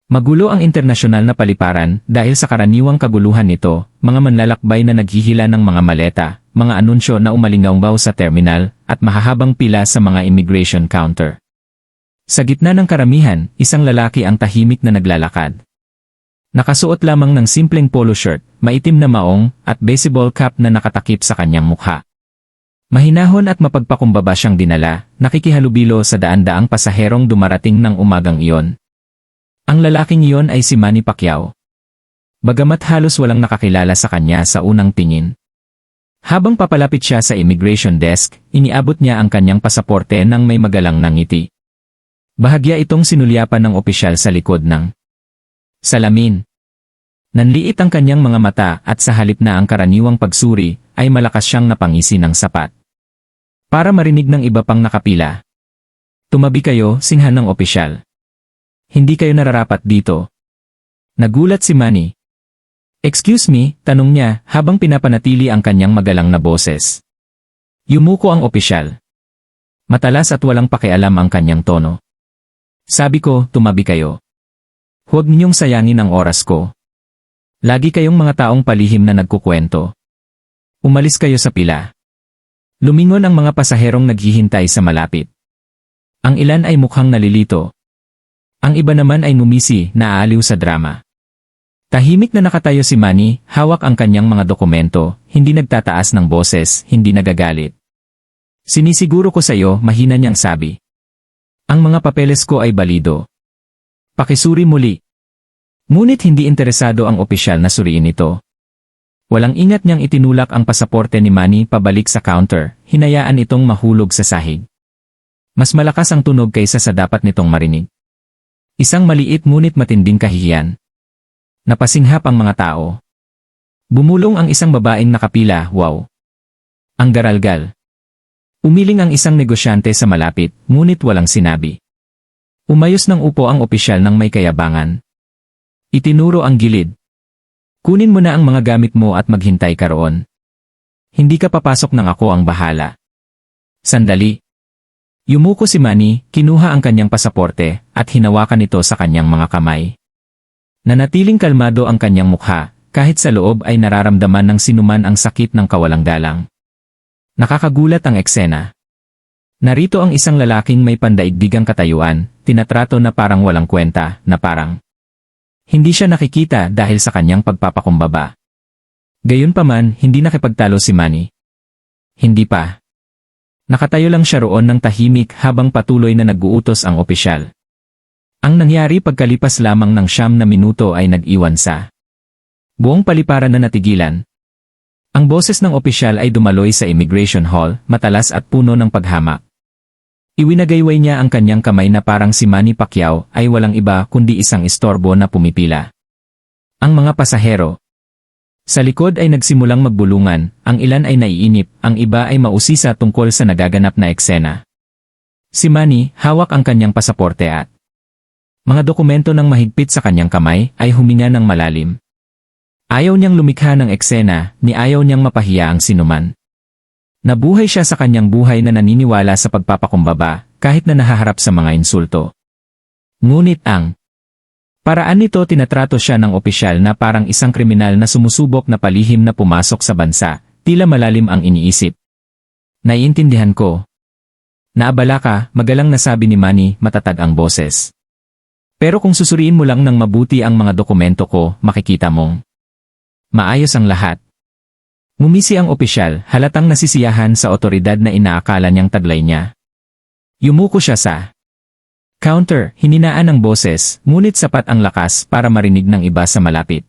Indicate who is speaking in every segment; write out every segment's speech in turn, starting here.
Speaker 1: Magulo ang internasyonal na paliparan dahil sa karaniwang kaguluhan nito, mga manlalakbay na naghihila ng mga maleta, mga anunsyo na umalingawgaw sa terminal, at mahahabang pila sa mga immigration counter. Sa gitna ng karamihan, isang lalaki ang tahimik na naglalakad. Nakasuot lamang ng simpleng polo shirt, maitim na maong, at baseball cap na nakatakip sa kanyang mukha. Mahinahon at mapagpakumbaba siyang dinala, nakikihalubilo sa daan-daang pasaherong dumarating ng umagang iyon. Ang lalaking iyon ay si Manny Pacquiao. Bagamat halos walang nakakilala sa kanya sa unang tingin. Habang papalapit siya sa immigration desk, iniabot niya ang kanyang pasaporte ng may magalang na ngiti. Bahagya itong sinulyapan ng opisyal sa likod ng salamin. Nanliit ang kanyang mga mata at sa halip na ang karaniwang pagsuri, ay malakas siyang napangisi ng sapat. Para marinig ng iba pang nakapila. Tumabi kayo, sinhan ng opisyal. Hindi kayo nararapat dito. Nagulat si Manny. Excuse me, tanong niya habang pinapanatili ang kanyang magalang na boses. Yumuko ang opisyal. Matalas at walang pakialam ang kanyang tono. Sabi ko, tumabi kayo. Huwag ninyong sayangin ang oras ko. Lagi kayong mga taong palihim na nagkukwento. Umalis kayo sa pila. Lumingon ang mga pasaherong naghihintay sa malapit. Ang ilan ay mukhang nalilito. Ang iba naman ay ngumisi, naaaliw sa drama. Tahimik na nakatayo si Manny, hawak ang kanyang mga dokumento, hindi nagtataas ng boses, hindi nagagalit. Sinisiguro ko sa iyo, mahina niyang sabi. Ang mga papeles ko ay balido. Pakisuri muli. Ngunit hindi interesado ang opisyal na suriin ito. Walang ingat niyang itinulak ang pasaporte ni Manny pabalik sa counter, hinayaan itong mahulog sa sahig. Mas malakas ang tunog kaysa sa dapat nitong marinig. Isang maliit ngunit matinding kahihiyan. Napasinghap ang mga tao. Bumulong ang isang babaeng nakapila, wow. Ang garalgal. Umiling ang isang negosyante sa malapit, ngunit walang sinabi. Umayos ng upo ang opisyal ng may kayabangan. Itinuro ang gilid. Kunin mo na ang mga gamit mo at maghintay ka roon. Hindi ka papasok nang ako ang bahala. Sandali. Yumuko si Manny, kinuha ang kanyang pasaporte, at hinawakan ito sa kanyang mga kamay. Nanatiling kalmado ang kanyang mukha, kahit sa loob ay nararamdaman ng sinuman ang sakit ng kawalang galang. Nakakagulat ang eksena. Narito ang isang lalaking may pandaigdigang katayuan, tinatrato na parang walang kwenta, na parang hindi siya nakikita dahil sa kanyang pagpapakumbaba. Gayunpaman, hindi nakipagtalo si Manny. Hindi pa. Nakatayo lang siya roon ng tahimik habang patuloy na nag-uutos ang opisyal. Ang nangyari pagkalipas lamang ng 9 na minuto ay nag-iwan sa buong paliparan na natigilan. Ang boses ng opisyal ay dumaloy sa immigration hall, matalas at puno ng paghamak. Iwinagayway niya ang kanyang kamay na parang si Manny Pacquiao ay walang iba kundi isang istorbo na pumipila. Ang mga pasahero. Sa likod ay nagsimulang magbulungan, ang ilan ay naiinip, ang iba ay mausisa tungkol sa nagaganap na eksena. Si Manny, hawak ang kanyang pasaporte at mga dokumento ng mahigpit sa kanyang kamay, ay huminga ng malalim. Ayaw niyang lumikha ng eksena, ni ayaw niyang mapahiya ang sinuman. Nabuhay siya sa kanyang buhay na naniniwala sa pagpapakumbaba, kahit na nahaharap sa mga insulto. Ngunit ang paraan nito tinatrato siya ng opisyal na parang isang kriminal na sumusubok na palihim na pumasok sa bansa, tila malalim ang iniisip. Naiintindihan ko. Naabala ka, magalang nasabi ni Manny, matatag ang boses. Pero kung susuriin mo lang ng mabuti ang mga dokumento ko, makikita mong maayos ang lahat. Ngumisi ang opisyal, halatang nasisiyahan sa otoridad na inaakala niyang taglay niya. Yumuko siya sa counter, hininaan ang boses, ngunit sapat ang lakas para marinig ng iba sa malapit.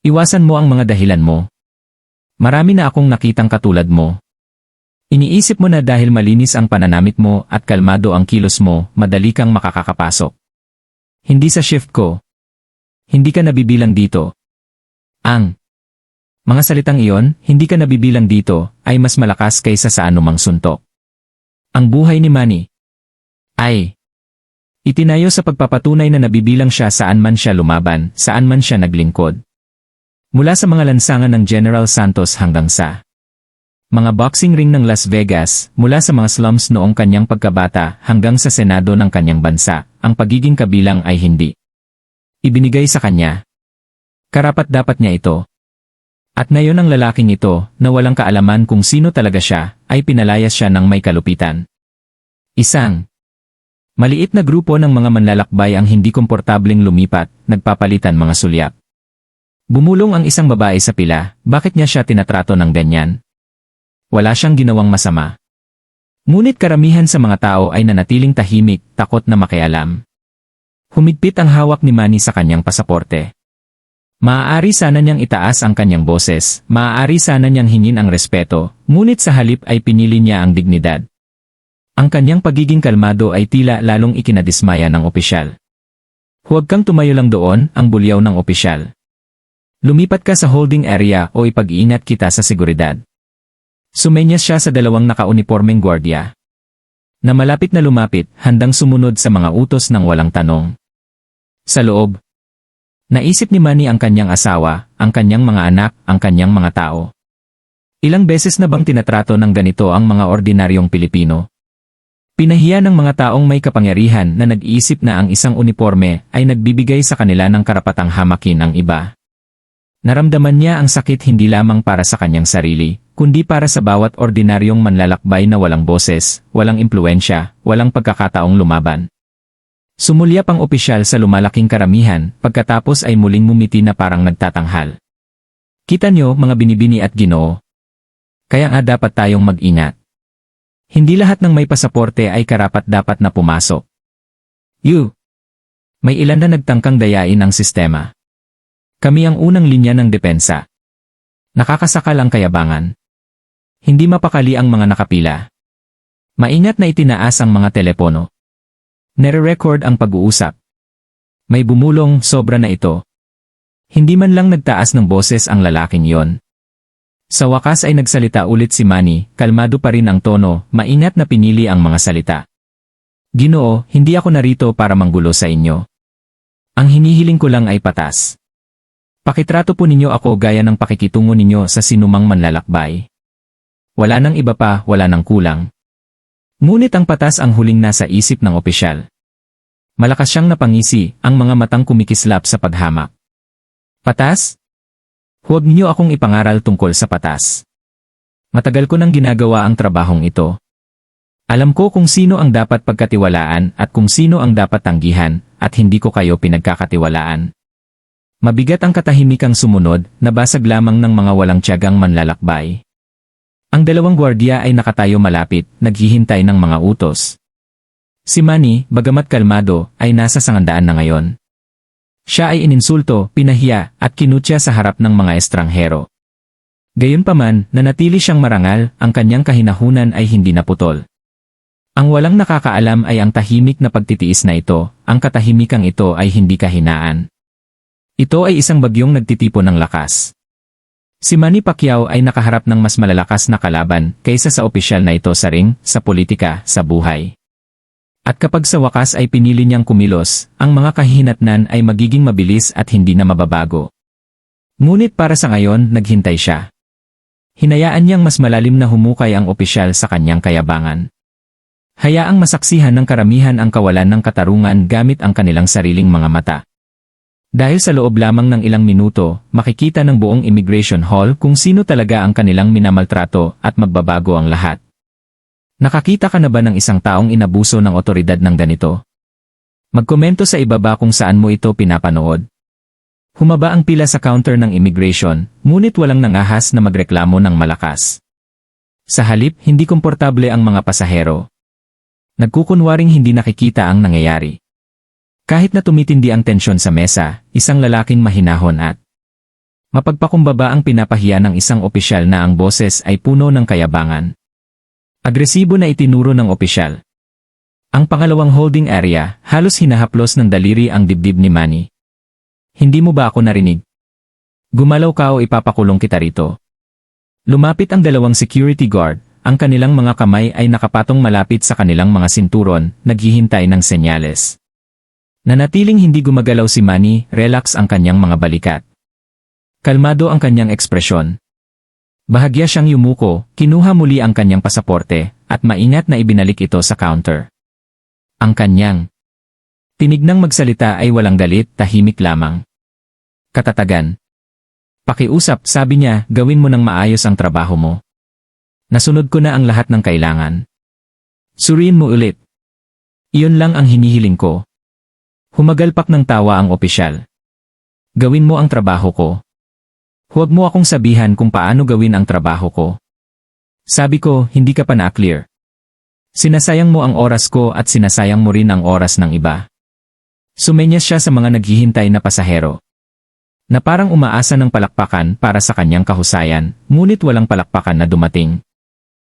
Speaker 1: Iwasan mo ang mga dahilan mo. Marami na akong nakitang katulad mo. Iniisip mo na dahil malinis ang pananamit mo at kalmado ang kilos mo, madali kang makakapasok. Hindi sa shift ko. Hindi ka nabibilang dito. Ang mga salitang iyon, hindi ka nabibilang dito, ay mas malakas kaysa sa anumang suntok. Ang buhay ni Manny ay itinayo sa pagpapatunay na nabibilang siya saan man siya lumaban, saan man siya naglingkod. Mula sa mga lansangan ng General Santos hanggang sa mga boxing ring ng Las Vegas, mula sa mga slums noong kanyang pagkabata hanggang sa Senado ng kanyang bansa, ang pagiging kabilang ay hindi Ibinigay sa kanya. Karapat-dapat niya ito. At ngayon ang lalaking ito, na walang kaalaman kung sino talaga siya, ay pinalayas siya ng may kalupitan. Isang maliit na grupo ng mga manlalakbay ang hindi komportableng lumipat, nagpapalitan mga sulyap. Bumulong ang isang babae sa pila, bakit niya siya tinatrato ng ganyan? Wala siyang ginawang masama. Ngunit karamihan sa mga tao ay nanatiling tahimik, takot na makialam. Humigpit ang hawak ni Manny sa kanyang pasaporte. Maaari sana niyang itaas ang kanyang boses, maaari sana niyang hingin ang respeto, ngunit sa halip ay pinili niya ang dignidad. Ang kanyang pagiging kalmado ay tila lalong ikinadismaya ng opisyal. Huwag kang tumayo lang doon, ang bulyaw ng opisyal. Lumipat ka sa holding area o ipag-iingat kita sa seguridad. Sumenyas siya sa dalawang nakaunipormeng gwardiya, na malapit na lumapit, handang sumunod sa mga utos ng walang tanong. Sa loob, naisip ni Manny ang kanyang asawa, ang kanyang mga anak, ang kanyang mga tao. Ilang beses na bang tinatrato ng ganito ang mga ordinaryong Pilipino? Pinahiya ng mga taong may kapangyarihan na nag-iisip na ang isang uniforme ay nagbibigay sa kanila ng karapatang hamakin ang iba. Naramdaman niya ang sakit hindi lamang para sa kanyang sarili, kundi para sa bawat ordinaryong manlalakbay na walang boses, walang impluensya, walang pagkakataong lumaban. Sumulyap ang opisyal sa lumalaking karamihan, pagkatapos ay muling mumiti na parang nagtatanghal. Kita nyo mga binibini at Ginoo. Kaya nga dapat tayong mag-ingat. Hindi lahat ng may pasaporte ay karapat-dapat na pumasok. May ilan na nagtangkang dayain ang sistema. Kami ang unang linya ng depensa. Nakakasakal ang kayabangan. Hindi mapakali ang mga nakapila. Maingat na itinaas ang mga telepono. Nire-record ang pag-uusap. May bumulong, sobra na ito. Hindi man lang nagtaas ng boses ang lalaking yon. Sa wakas ay nagsalita ulit si Manny, kalmado pa rin ang tono, maingat na pinili ang mga salita. Ginoo, hindi ako narito para manggulo sa inyo. Ang hinihiling ko lang ay patas. Pakitrato po ninyo ako gaya ng pakikitungo ninyo sa sinumang manlalakbay. Wala nang iba pa, wala nang kulang. Ngunit ang patas ang huling nasa isip ng opisyal. Malakas siyang napangisi, ang mga matang kumikislap sa paghamak. Patas? Huwag niyo akong ipangaral tungkol sa patas. Matagal ko nang ginagawa ang trabahong ito. Alam ko kung sino ang dapat pagkatiwalaan at kung sino ang dapat tanggihan, at hindi ko kayo pinagkakatiwalaan. Mabigat ang katahimikang sumunod, nabasag lamang ng mga walang tiyagang manlalakbay. Ang dalawang gwardiya ay nakatayo malapit, naghihintay ng mga utos. Si Manny, bagamat kalmado, ay nasa sangandaan na ngayon. Siya ay ininsulto, pinahiya, at kinutya sa harap ng mga estranghero. Gayunpaman, nanatili siyang marangal, ang kanyang kahinahunan ay hindi naputol. Ang walang nakakaalam ay ang tahimik na pagtitiis na ito, ang katahimikang ito ay hindi kahinaan. Ito ay isang bagyong nagtitipon ng lakas. Si Manny Pacquiao ay nakaharap ng mas malalakas na kalaban kaysa sa opisyal na ito sa ring, sa politika, sa buhay. At kapag sa wakas ay pinili niyang kumilos, ang mga kahihinatnan ay magiging mabilis at hindi na mababago. Ngunit para sa ngayon, naghintay siya. Hinayaan niyang mas malalim na humukay ang opisyal sa kanyang kayabangan. Hayaang masaksihan ng karamihan ang kawalan ng katarungan gamit ang kanilang sariling mga mata. Dahil sa loob lamang ng ilang minuto, makikita ng buong immigration hall kung sino talaga ang kanilang minamaltrato at magbabago ang lahat. Nakakita ka na ba ng isang taong inabuso ng otoridad ng ganito? Magkomento sa ibaba kung saan mo ito pinapanood. Humaba ang pila sa counter ng immigration, ngunit walang nangahas na magreklamo ng malakas. Sa halip, hindi komportable ang mga pasahero. Nagkukunwaring hindi nakikita ang nangyayari. Kahit na tumitindi ang tensyon sa mesa, isang lalaking mahinahon at mapagpakumbaba ang pinapahiya ng isang opisyal na ang boses ay puno ng kayabangan. Agresibo na itinuro ng opisyal. Ang pangalawang holding area, halos hinahaplos ng daliri ang dibdib ni Manny. Hindi mo ba ako narinig? Gumalaw ka o ipapakulong kita rito. Lumapit ang dalawang security guard, ang kanilang mga kamay ay nakapatong malapit sa kanilang mga sinturon, naghihintay ng senyales. Nanatiling hindi gumagalaw si Manny, relax ang kanyang mga balikat. Kalmado ang kanyang ekspresyon. Bahagya siyang yumuko, kinuha muli ang kanyang pasaporte, at maingat na ibinalik ito sa counter. Ang kanyang Tinignang magsalita ay walang galit, tahimik lamang. Katatagan. Pakiusap, sabi niya, gawin mo ng maayos ang trabaho mo. Nasunod ko na ang lahat ng kailangan. Suriin mo ulit. Iyon lang ang hinihiling ko. Humagalpak ng tawa ang opisyal. Gawin mo ang trabaho ko. Huwag mo akong sabihan kung paano gawin ang trabaho ko. Sabi ko, hindi ka pa na-clear. Sinasayang mo ang oras ko at sinasayang mo rin ang oras ng iba. Sumenyas siya sa mga naghihintay na pasahero. Na parang umaasa ng palakpakan para sa kanyang kahusayan, ngunit walang palakpakan na dumating.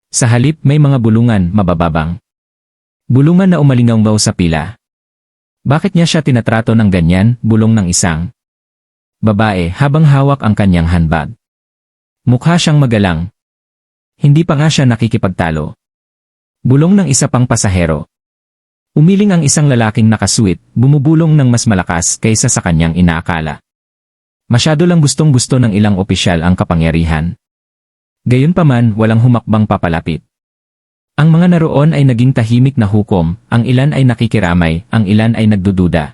Speaker 1: Sa halip may mga bulungan, mabababang. Bulungan na umalingaw sa pila. Bakit niya siya tinatrato ng ganyan, bulong ng isang babae habang hawak ang kanyang handbag. Mukha siyang magalang. Hindi pa nga siya nakikipagtalo. Bulong ng isa pang pasahero. Umiling ang isang lalaking nakasuit, bumubulong ng mas malakas kaysa sa kanyang inaakala. Masyado lang gustong-gusto ng ilang opisyal ang kapangyarihan. Gayunpaman, walang humakbang papalapit. Ang mga naroon ay naging tahimik na hukom, ang ilan ay nakikiramay, ang ilan ay nagdududa.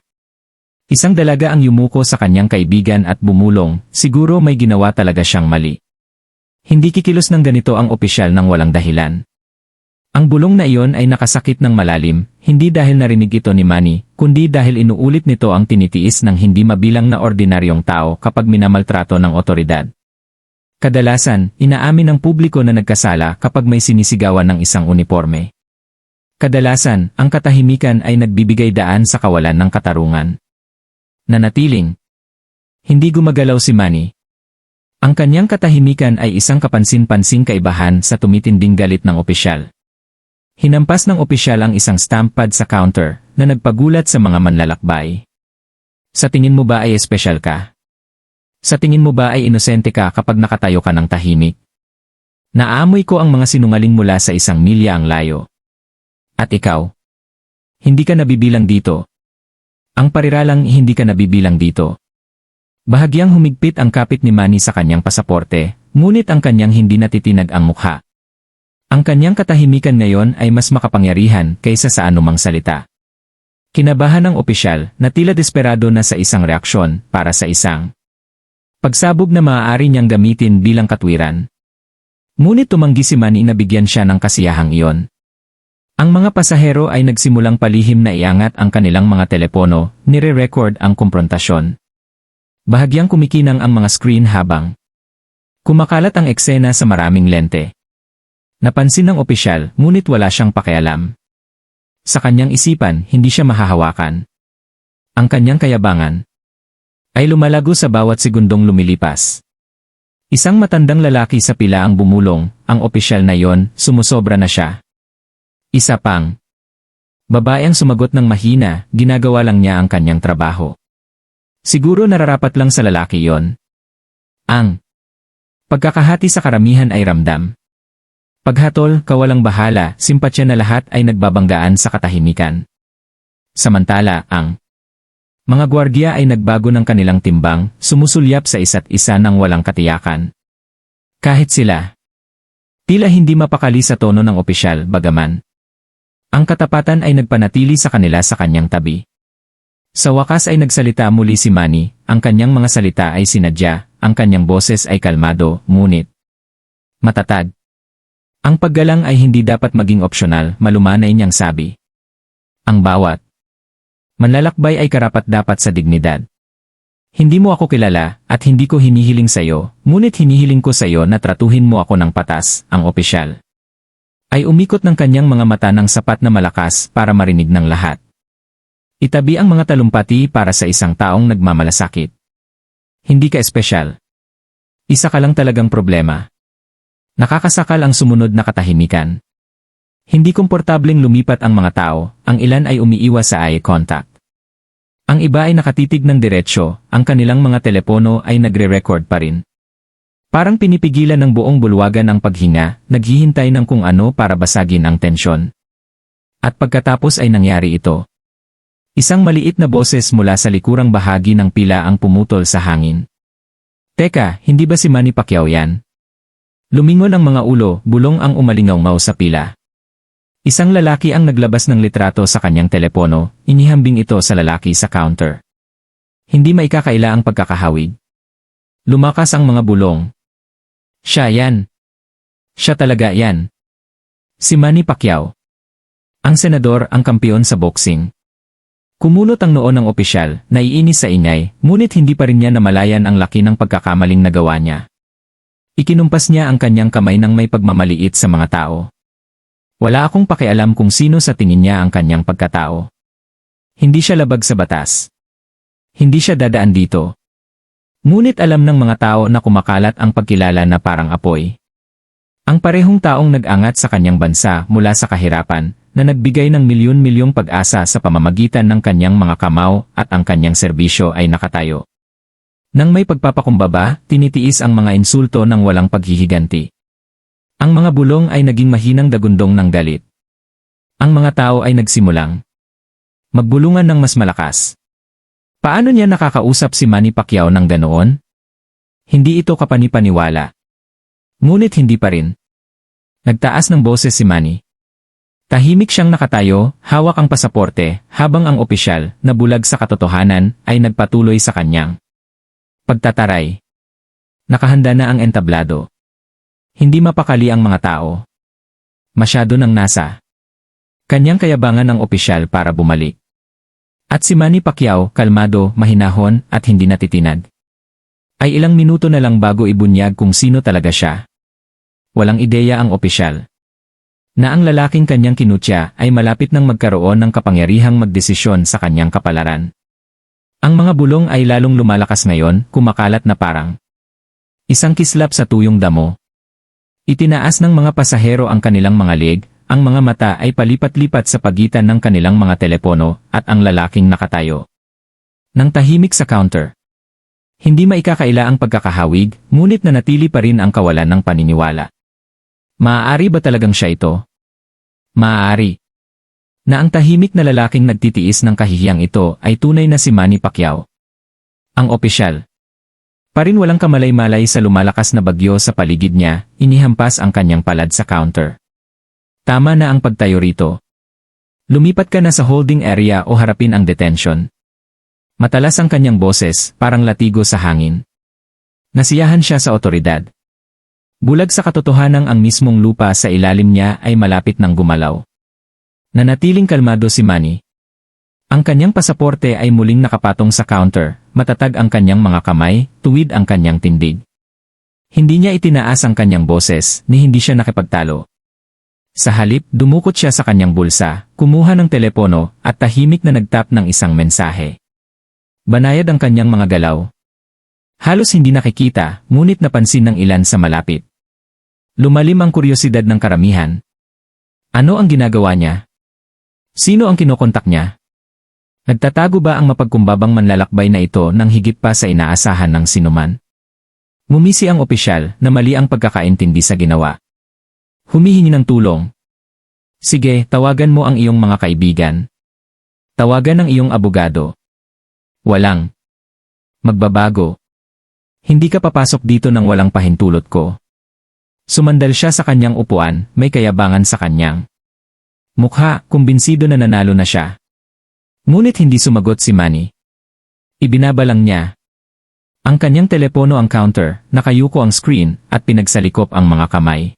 Speaker 1: Isang dalaga ang yumuko sa kanyang kaibigan at bumulong, siguro may ginawa talaga siyang mali. Hindi kikilos ng ganito ang opisyal ng walang dahilan. Ang bulong na iyon ay nakasakit ng malalim, hindi dahil narinig ito ni Manny, kundi dahil inuulit nito ang tinitiis ng hindi mabilang na ordinaryong tao kapag minamaltrato ng otoridad. Kadalasan, inaamin ng publiko na nagkasala kapag may sinisigawan ng isang uniforme. Kadalasan, ang katahimikan ay nagbibigay daan sa kawalan ng katarungan. Nanatiling. Hindi gumagalaw si Manny. Ang kanyang katahimikan ay isang kapansin-pansing kaibahan sa tumitinding galit ng opisyal. Hinampas ng opisyal ang isang stamp pad sa counter na nagpagulat sa mga manlalakbay. Sa tingin mo ba ay espesyal ka? Sa tingin mo ba ay inosente ka kapag nakatayo ka ng tahimik? Naaamoy ko ang mga sinungaling mula sa 1 milya ang layo. At ikaw? Hindi ka nabibilang dito. Ang pariralang hindi ka nabibilang dito. Bahagyang humigpit ang kapit ni Manny sa kanyang pasaporte, ngunit ang kanyang hindi natitinag ang mukha. Ang kanyang katahimikan ngayon ay mas makapangyarihan kaysa sa anumang salita. Kinabahan ng opisyal na tila desperado na sa isang reaksyon para sa isang pagsabog na maaari niyang gamitin bilang katwiran. Ngunit tumanggi si Manny na bigyan siya ng kasiyahang iyon. Ang mga pasahero ay nagsimulang palihim na iangat ang kanilang mga telepono, nire-record ang kumprontasyon. Bahagyang kumikinang ang mga screen habang kumakalat ang eksena sa maraming lente. Napansin ng opisyal, ngunit wala siyang pakialam. Sa kanyang isipan, hindi siya mahahawakan. Ang kanyang kayabangan ay lumalago sa bawat segundong lumilipas. Isang matandang lalaki sa pila ang bumulong, ang opisyal na yon, sumusobra na siya. Isa pang babae ang sumagot ng mahina, ginagawa lang niya ang kanyang trabaho. Siguro nararapat lang sa lalaki yon. Ang pagkakahati sa karamihan ay ramdam. Paghatol, kawalang bahala, simpatsya na lahat ay nagbabanggaan sa katahimikan. Samantala, ang mga gwardiya ay nagbago ng kanilang timbang, sumusulyap sa isa't isa ng walang katiyakan. Kahit sila, tila hindi mapakali sa tono ng opisyal, bagaman ang katapatan ay nagpanatili sa kanila sa kanyang tabi. Sa wakas ay nagsalita muli si Manny, ang kanyang mga salita ay sinadya, ang kanyang boses ay kalmado, ngunit matatag. Ang paggalang ay hindi dapat maging opsyonal, malumanay niyang sabi. Ang bawat manlalakbay ay karapat-dapat sa dignidad. Hindi mo ako kilala, at hindi ko hinihiling sayo, ngunit hinihiling ko sayo na tratuhin mo ako ng patas, ang opisyal ay umikot ng kanyang mga mata ng sapat na malakas para marinig ng lahat. Itabi ang mga talumpati para sa isang taong nagmamalasakit. Hindi ka espesyal. Isa ka lang talagang problema. Nakakasakal ang sumunod na katahimikan. Hindi komportableng lumipat ang mga tao, ang ilan ay umiiwas sa eye contact. Ang iba ay nakatitig ng diretsyo, ang kanilang mga telepono ay nagre-record pa rin. Parang pinipigilan ng buong bulwagan ang paghinga, naghihintay ng kung ano para basagin ang tensyon. At pagkatapos ay nangyari ito. Isang maliit na boses mula sa likurang bahagi ng pila ang pumutol sa hangin. Teka, hindi ba si Manny Pacquiao yan? Lumingon ang mga ulo, bulong ang umalingaw sa pila. Isang lalaki ang naglabas ng litrato sa kanyang telepono, inihambing ito sa lalaki sa counter. Hindi maikakaila ang pagkakahawig. Lumakas ang mga bulong. Siya yan. Siya talaga yan. Si Manny Pacquiao. Ang senador, ang kampiyon sa boxing. Kumulot ang noo ng opisyal, naiinis sa ingay, ngunit hindi pa rin niya namalayan ang laki ng pagkakamaling nagawa niya. Ikinumpas niya ang kanyang kamay ng may pagmamaliit sa mga tao. Wala akong pakialam kung sino sa tingin niya ang kanyang pagkatao. Hindi siya labag sa batas. Hindi siya dadaan dito. Ngunit alam ng mga tao na kumakalat ang pagkilala na parang apoy. Ang parehong taong nag-angat sa kanyang bansa mula sa kahirapan, na nagbigay ng milyon-milyong pag-asa sa pamamagitan ng kanyang mga kamao at ang kanyang serbisyo ay nakatayo. Nang may pagpapakumbaba, tinitiis ang mga insulto ng walang paghihiganti. Ang mga bulong ay naging mahinang dagundong ng galit. Ang mga tao ay nagsimulang magbulungan ng mas malakas. Paano niya nakakausap si Manny Pacquiao ng ganoon? Hindi ito kapanipaniwala. Ngunit hindi pa rin. Nagtaas ng boses si Manny. Tahimik siyang nakatayo, hawak ang pasaporte, habang ang opisyal, na bulag sa katotohanan, ay nagpatuloy sa kanyang pagtataray. Nakahanda na ang entablado. Hindi mapakali ang mga tao. Masyado nang nasa kanyang kayabangan ng opisyal para bumalik. At si Manny Pacquiao, kalmado, mahinahon, at hindi natitinag. Ay ilang minuto na lang bago ibunyag kung sino talaga siya. Walang ideya ang opisyal. Na ang lalaking kanyang kinutya ay malapit nang magkaroon ng kapangyarihang magdesisyon sa kanyang kapalaran. Ang mga bulong ay lalong lumalakas ngayon, kumakalat na parang isang kislap sa tuyong damo. Itinaas ng mga pasahero ang kanilang mga leeg, ang mga mata ay palipat-lipat sa pagitan ng kanilang mga telepono at ang lalaking nakatayo. Nang tahimik sa counter. Hindi maikakaila ang pagkakahawig, ngunit nanatili pa rin ang kawalan ng paniniwala. Maaari ba talagang siya ito? Maaari. Na ang tahimik na lalaking nagtitiis ng kahihiyang ito ay tunay na si Manny Pacquiao. Ang opisyal. Parin walang kamalay-malay sa lumalakas na bagyo sa paligid niya, inihampas ang kanyang palad sa counter. Tama na ang pagtayo rito. Lumipat ka na sa holding area o harapin ang detention. Matalas ang kanyang boses, parang latigo sa hangin. Nasiyahan siya sa otoridad. Bulag sa katotohanang ang mismong lupa sa ilalim niya ay malapit ng gumalaw. Nanatiling kalmado si Manny. Ang kanyang pasaporte ay muling nakapatong sa counter, matatag ang kanyang mga kamay, tuwid ang kanyang tindig. Hindi niya itinaas ang kanyang boses, ni hindi siya nakipagtalo. Sa halip, dumukot siya sa kanyang bulsa, kumuha ng telepono, at tahimik na nagtap ng isang mensahe. Banayad ang kanyang mga galaw. Halos hindi nakikita, ngunit napansin ng ilan sa malapit. Lumalim ang kuryosidad ng karamihan. Ano ang ginagawa niya? Sino ang kinokontak niya? Nagtatago ba ang mapagkumbabang manlalakbay na ito nang higit pa sa inaasahan ng sinuman? Ngumisi ang opisyal na mali ang pagkakaintindi sa ginawa. Humihingi ng tulong. Sige, tawagan mo ang iyong mga kaibigan. Tawagan ang iyong abogado. Walang magbabago. Hindi ka papasok dito nang walang pahintulot ko. Sumandal siya sa kanyang upuan, may kayabangan sa kanyang mukha, kumbinsido na nanalo na siya. Ngunit hindi sumagot si Manny. Ibinabalang niya. Ang kanyang telepono ang counter, nakayuko ang screen, at pinagsalikop ang mga kamay.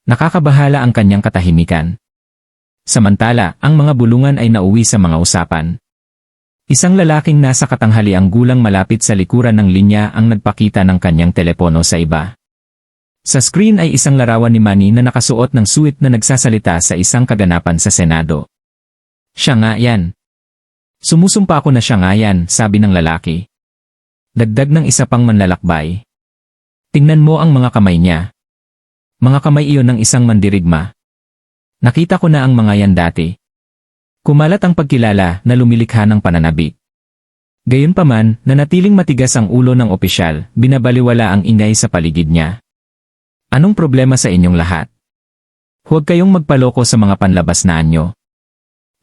Speaker 1: Nakakabahala ang kanyang katahimikan. Samantala, ang mga bulungan ay nauwi sa mga usapan. Isang lalaking nasa katanghaliang gulang malapit sa likuran ng linya ang nagpakita ng kanyang telepono sa iba. Sa screen ay isang larawan ni Manny na nakasuot ng suit na nagsasalita sa isang kaganapan sa Senado. Siya nga yan. Sumusumpa ko na siya nga yan, sabi ng lalaki. Dagdag ng isa pang manlalakbay. Tingnan mo ang mga kamay niya. Mga kamay iyon ng isang mandirigma. Nakita ko na ang mga yan dati. Kumalat ang pagkilala na lumilikha ng pananabik. Gayunpaman, nanatiling matigas ang ulo ng opisyal, binabaliwala ang ingay sa paligid niya. Anong problema sa inyong lahat? Huwag kayong magpaloko sa mga panlabas na anyo.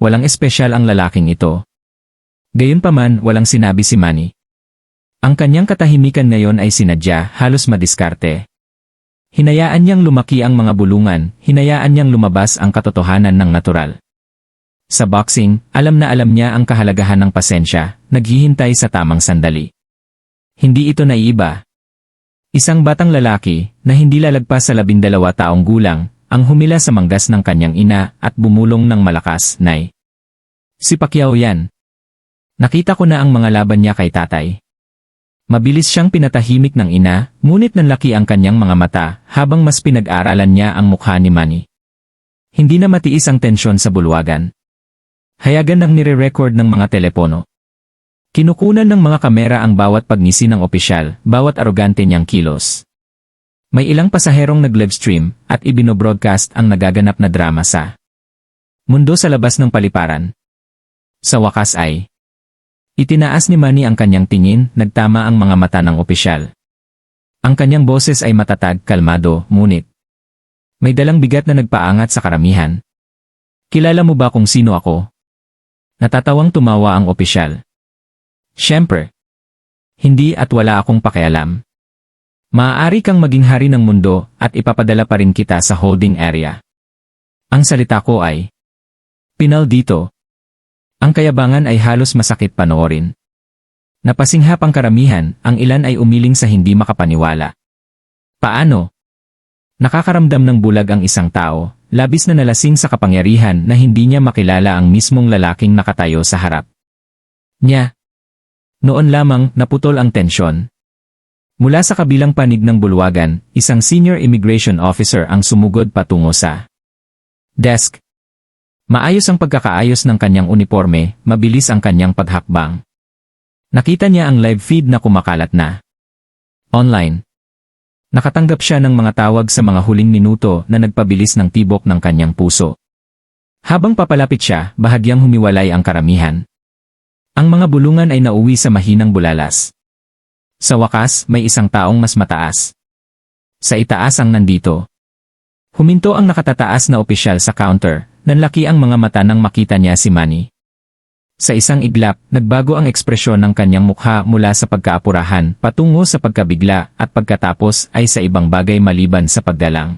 Speaker 1: Walang espesyal ang lalaking ito. Gayunpaman, walang sinabi si Manny. Ang kanyang katahimikan ngayon ay sinadya, halos madiskarte. Hinayaan niyang lumaki ang mga bulungan, hinayaan niyang lumabas ang katotohanan ng natural. Sa boxing, alam na alam niya ang kahalagahan ng pasensya, naghihintay sa tamang sandali. Hindi ito naiiba. Isang batang lalaki, na hindi lalagpas sa 12 taong gulang, ang humila sa manggas ng kanyang ina at bumulong ng malakas, "Nay." Si Pacquiao yan. Nakita ko na ang mga laban niya kay tatay. Mabilis siyang pinatahimik ng ina, ngunit nanlaki ang kanyang mga mata habang mas pinag-aralan niya ang mukha ni Manny. Hindi na matiis ang tensyon sa bulwagan. Hayagan ng nire-record ng mga telepono. Kinukunan ng mga kamera ang bawat pagngisi ng opisyal, bawat arogante niyang kilos. May ilang pasaherong nag-livestream at ibinobroadcast ang nagaganap na drama sa mundo sa labas ng paliparan. Sa wakas ay itinaas ni Manny ang kanyang tingin, nagtama ang mga mata ng opisyal. Ang kanyang boses ay matatag, kalmado, ngunit may dalang bigat na nagpaangat sa karamihan. "Kilala mo ba kung sino ako?" Natatawang tumawa ang opisyal. "Siyempre. Hindi at wala akong pakialam. Maaari kang maging hari ng mundo at ipapadala pa rin kita sa holding area. Ang salita ko ay pinal dito." Ang kayabangan ay halos masakit panoorin. Napasinghap ang karamihan, ang ilan ay umiling sa hindi makapaniwala. Paano? Nakakaramdam ng bulag ang isang tao, labis na nalasing sa kapangyarihan na hindi niya makilala ang mismong lalaking nakatayo sa harap niya. Noon lamang naputol ang tensyon. Mula sa kabilang panig ng bulwagan, isang senior immigration officer ang sumugod patungo sa desk. Maayos ang pagkakaayos ng kanyang uniforme, mabilis ang kanyang paghakbang. Nakita niya ang live feed na kumakalat na online. Nakatanggap siya ng mga tawag sa mga huling minuto na nagpabilis ng tibok ng kanyang puso. Habang papalapit siya, bahagyang humiwalay ang karamihan. Ang mga bulungan ay nauwi sa mahinang bulalas. Sa wakas, may isang taong mas mataas. Sa itaas ang nandito. Huminto ang nakatataas na opisyal sa counter. Nanlaki ang mga mata nang makita niya si Manny. Sa isang iglap, nagbago ang ekspresyon ng kanyang mukha mula sa pagkaapurahan patungo sa pagkabigla at pagkatapos ay sa ibang bagay maliban sa pagdalang.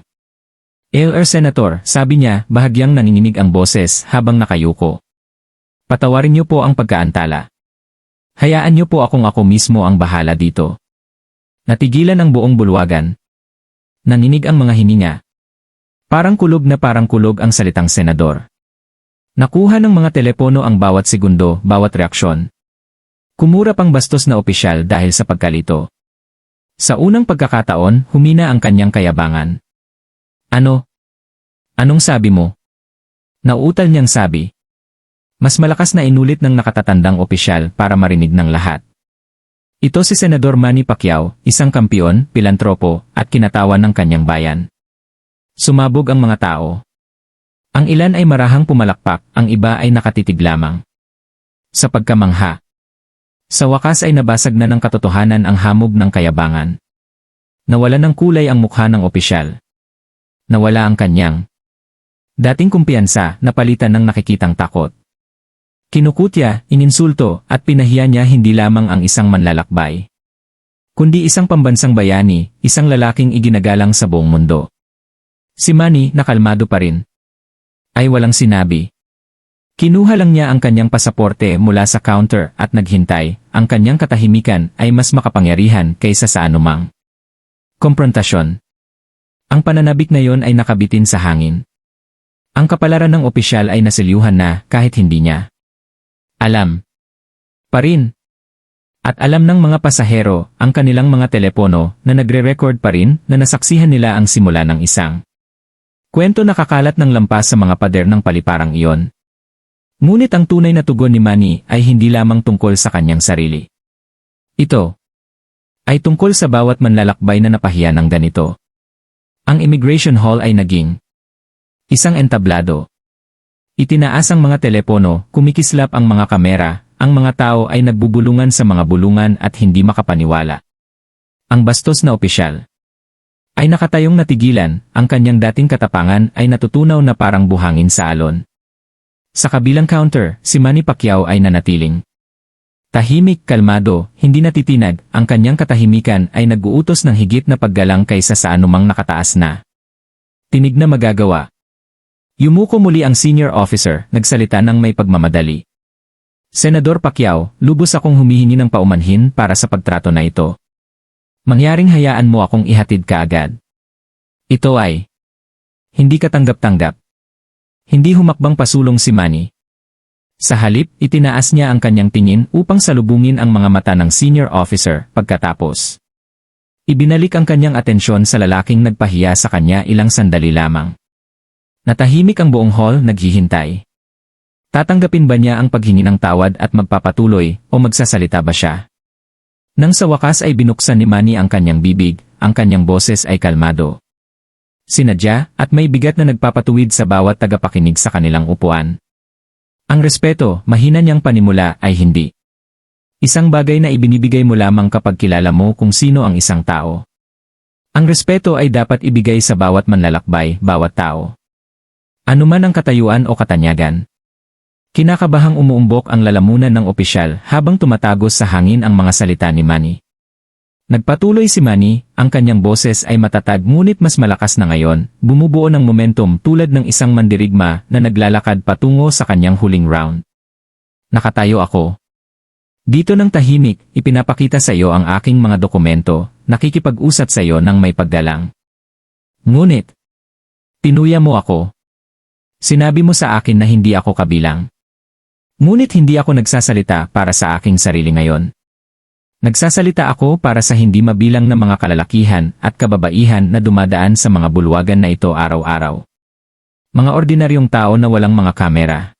Speaker 1: Senator, sabi niya, bahagyang nanginginig ang boses habang nakayuko. Patawarin niyo po ang pagkaantala. Hayaan niyo po ako mismo ang bahala dito. Natigilan ang buong bulwagan. Nanginig ang mga hininga. Parang kulog ang salitang senador. Nakuha ng mga telepono ang bawat segundo, bawat reaksyon. Kumura pang bastos na opisyal dahil sa pagkalito. Sa unang pagkakataon, humina ang kanyang kayabangan. "Ano? Anong sabi mo?" Nauutal niyang sabi. Mas malakas na inulit ng nakatatandang opisyal para marinig ng lahat. Ito si Senador Manny Pacquiao, isang kampiyon, pilantropo, at kinatawan ng kanyang bayan. Sumabog ang mga tao. Ang ilan ay marahang pumalakpak, ang iba ay nakatitig lamang. Sa pagkamangha. Sa wakas ay nabasag na ng katotohanan ang hamog ng kayabangan. Nawala ng kulay ang mukha ng opisyal. Nawala ang kanyang dating kumpiyansa, napalitan ng nakikitang takot. Kinukutya, ininsulto, at pinahiya niya hindi lamang ang isang manlalakbay, kundi isang pambansang bayani, isang lalaking iginagalang sa buong mundo. Si Manny, nakalmado pa rin, ay walang sinabi. Kinuha lang niya ang kanyang pasaporte mula sa counter at naghintay. Ang kanyang katahimikan ay mas makapangyarihan kaysa sa anumang komprontasyon. Ang pananabik na yon ay nakabitin sa hangin. Ang kapalaran ng opisyal ay nasiliuhan na kahit hindi niya alam pa rin. At alam ng mga pasahero ang kanilang mga telepono na nagre-record pa rin na nasaksihan nila ang simula ng isang kwento nakakalat ng lampas sa mga pader ng paliparang iyon. Ngunit ang tunay na tugon ni Manny ay hindi lamang tungkol sa kanyang sarili. Ito ay tungkol sa bawat manlalakbay na napahiya ng ganito. Ang Immigration Hall ay naging isang entablado. Itinaas ang mga telepono, kumikislap ang mga kamera, ang mga tao ay nagbubulungan sa mga bulungan at hindi makapaniwala. Ang bastos na opisyal ay nakatayong natigilan, ang kanyang dating katapangan ay natutunaw na parang buhangin sa alon. Sa kabilang counter, si Manny Pacquiao ay nanatiling Tahimik, kalmado, hindi natitinag, ang kanyang katahimikan ay nag-uutos ng higit na paggalang kaysa sa anumang nakataas na tinig na magagawa. Yumuko muli ang senior officer, nagsalita ng may pagmamadali. Senador Pacquiao, lubos akong humihingi ng paumanhin para sa pagtrato na ito. Mangyaring hayaan mo akong ihatid ka agad. Ito ay hindi katanggap-tanggap. Hindi humakbang pasulong si Manny. Sa halip, itinaas niya ang kanyang tingin upang salubungin ang mga mata ng senior officer pagkatapos. Ibinalik ang kanyang atensyon sa lalaking nagpahiya sa kanya ilang sandali lamang. Natahimik ang buong hall, naghihintay. Tatanggapin ba niya ang paghingi ng tawad at magpapatuloy o magsasalita ba siya? Nang sa wakas ay binuksan ni Manny ang kanyang bibig, ang kanyang boses ay kalmado. Sinadya at may bigat na nagpapatuwid sa bawat tagapakinig sa kanilang upuan. Ang respeto, mahina niyang panimula ay hindi isang bagay na ibinibigay mo lamang kapag kilala mo kung sino ang isang tao. Ang respeto ay dapat ibigay sa bawat manlalakbay, bawat tao. Anuman ang katayuan o katanyagan. Kinakabahang umuumbok ang lalamunan ng opisyal habang tumatagos sa hangin ang mga salita ni Manny. Nagpatuloy si Manny, ang kanyang boses ay matatag ngunit mas malakas na ngayon, bumubuo ng momentum tulad ng isang mandirigma na naglalakad patungo sa kanyang huling round. Nakatayo ako. Dito ng tahimik, ipinapakita sa iyo ang aking mga dokumento, nakikipag-usap sa iyo ng may paggalang. Ngunit, tinuya mo ako. Sinabi mo sa akin na hindi ako kabilang. Ngunit hindi ako nagsasalita para sa aking sarili ngayon. Nagsasalita ako para sa hindi mabilang na mga kalalakihan at kababaihan na dumadaan sa mga bulwagan na ito araw-araw. Mga ordinaryong tao na walang mga kamera.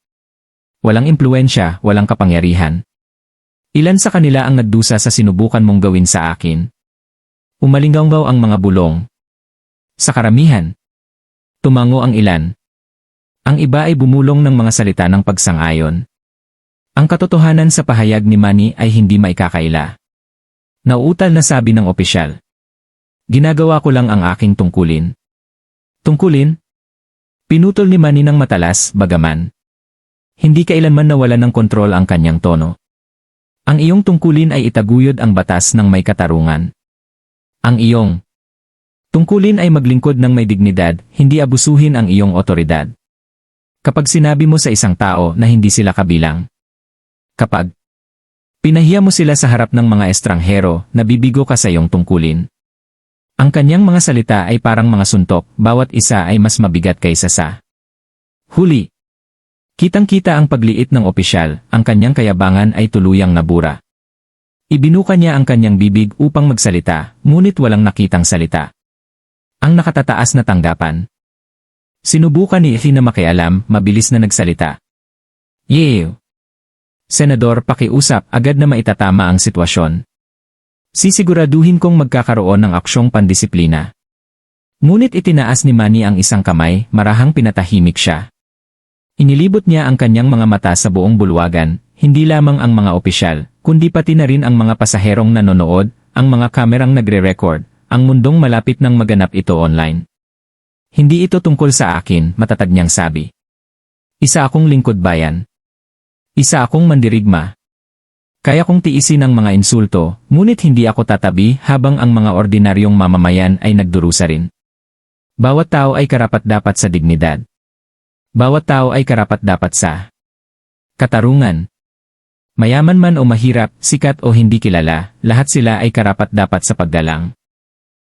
Speaker 1: Walang impluensya, walang kapangyarihan. Ilan sa kanila ang nagdusa sa sinubukan mong gawin sa akin. Umalinggaw ang mga bulong. Sa karamihan, tumango ang ilan. Ang iba ay bumulong ng mga salita ng pagsang-ayon. Ang katotohanan sa pahayag ni Manny ay hindi maikakaila. Nauutal na sabi ng opisyal. Ginagawa ko lang ang aking tungkulin. Tungkulin? Pinutol ni Manny ng matalas, bagaman. Hindi kailanman nawala ng kontrol ang kanyang tono. Ang iyong tungkulin ay itaguyod ang batas ng may katarungan. Ang iyong tungkulin ay maglingkod ng may dignidad, hindi abusuhin ang iyong otoridad. Kapag sinabi mo sa isang tao na hindi sila kabilang. Kapag pinahiya mo sila sa harap ng mga estranghero, nabibigo ka sa iyong tungkulin. Ang kanyang mga salita ay parang mga suntok, bawat isa ay mas mabigat kaysa sa huli. Kitang-kita ang pagliit ng opisyal, ang kanyang kayabangan ay tuluyang nabura. Ibinuka niya ang kanyang bibig upang magsalita, ngunit walang nakitang salita. Ang nakatataas na tanggapan. Sinubukan ni Effie na makialam, mabilis na nagsalita. Yew! Senador, pakiusap, agad na maitatama ang sitwasyon. Sisiguraduhin kong magkakaroon ng aksyong pandisiplina. Ngunit itinaas ni Manny ang isang kamay, marahang pinatahimik siya. Inilibot niya ang kanyang mga mata sa buong bulwagan, hindi lamang ang mga opisyal, kundi pati na rin ang mga pasaherong nanonood, ang mga kamerang nagre-record, ang mundong malapit nang maganap ito online. Hindi ito tungkol sa akin, matatag niyang sabi. Isa akong lingkod bayan. Isa akong mandirigma. Kaya kong tiisin ang mga insulto, ngunit hindi ako tatabi habang ang mga ordinaryong mamamayan ay nagdurusa rin. Bawat tao ay karapat-dapat sa dignidad. Bawat tao ay karapat-dapat sa katarungan. Mayaman man o mahirap, sikat o hindi kilala, lahat sila ay karapat-dapat sa paggalang.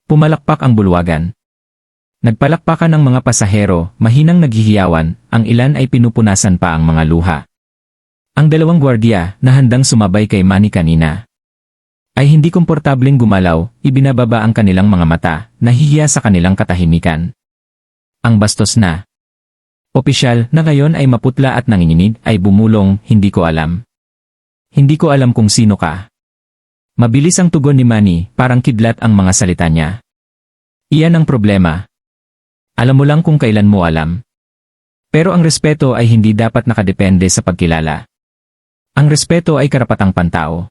Speaker 1: Pumalakpak ang bulwagan. Nagpalakpakan ang mga pasahero, mahinang naghihiyawan, ang ilan ay pinupunasan pa ang mga luha. Ang dalawang gwardiya, na handang sumabay kay Manny kanina, ay hindi komportableng gumalaw, ibinababa ang kanilang mga mata, nahihiya sa kanilang katahimikan. Ang bastos na opisyal na ngayon ay maputla at nanginginig ay bumulong, hindi ko alam. Hindi ko alam kung sino ka. Mabilis ang tugon ni Manny, parang kidlat ang mga salita niya. Iyan ang problema. Alam mo lang kung kailan mo alam. Pero ang respeto ay hindi dapat nakadepende sa pagkilala. Ang respeto ay karapatang pantao.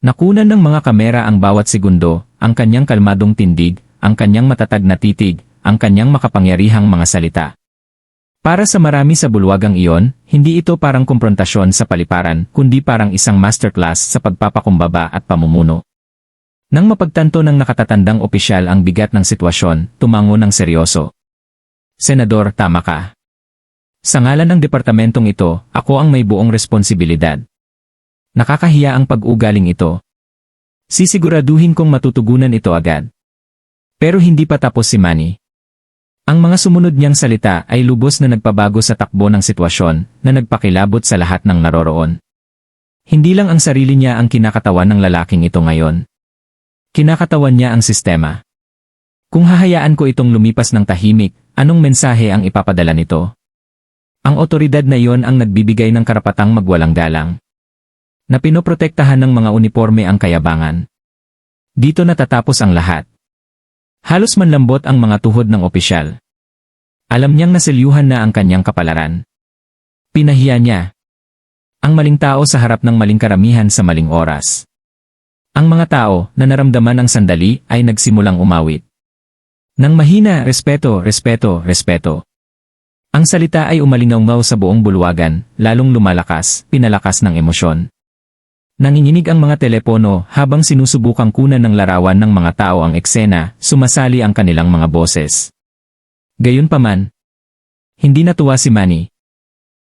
Speaker 1: Nakunan ng mga kamera ang bawat segundo, ang kanyang kalmadong tindig, ang kanyang matatag na titig, ang kanyang makapangyarihang mga salita. Para sa marami sa bulwagang iyon, hindi ito parang komprontasyon sa paliparan, kundi parang isang masterclass sa pagpapakumbaba at pamumuno. Nang mapagtanto ng nakatatandang opisyal ang bigat ng sitwasyon, tumango ng seryoso. Senador, tama ka. Sa ngalan ng departamentong ito, ako ang may buong responsibilidad. Nakakahiya ang pag-ugaling ito. Sisiguraduhin kong matutugunan ito agad. Pero hindi pa tapos si Manny. Ang mga sumunod niyang salita ay lubos na nagpabago sa takbo ng sitwasyon na nagpakilabot sa lahat ng naroroon. Hindi lang ang sarili niya ang kinakatawan ng lalaking ito ngayon. Kinakatawan niya ang sistema. Kung hahayaan ko itong lumipas ng tahimik, anong mensahe ang ipapadala nito? Ang otoridad na iyon ang nagbibigay ng karapatang magwalang galang. Na pinoprotektahan ng mga uniforme ang kayabangan. Dito natatapos ang lahat. Halos manlambot ang mga tuhod ng opisyal. Alam niyang naselyuhan na ang kanyang kapalaran. Pinahiya niya. Ang maling tao sa harap ng maling karamihan sa maling oras. Ang mga tao na naramdaman ang sandali ay nagsimulang umawit. Nang mahina, respeto, respeto, respeto. Ang salita ay umalingaw sa buong bulwagan, lalong lumalakas, pinalakas ng emosyon. Nanginginig ang mga telepono habang sinusubukang kunan ng larawan ng mga tao ang eksena, sumasali ang kanilang mga boses. Gayunpaman, hindi natuwa si Manny.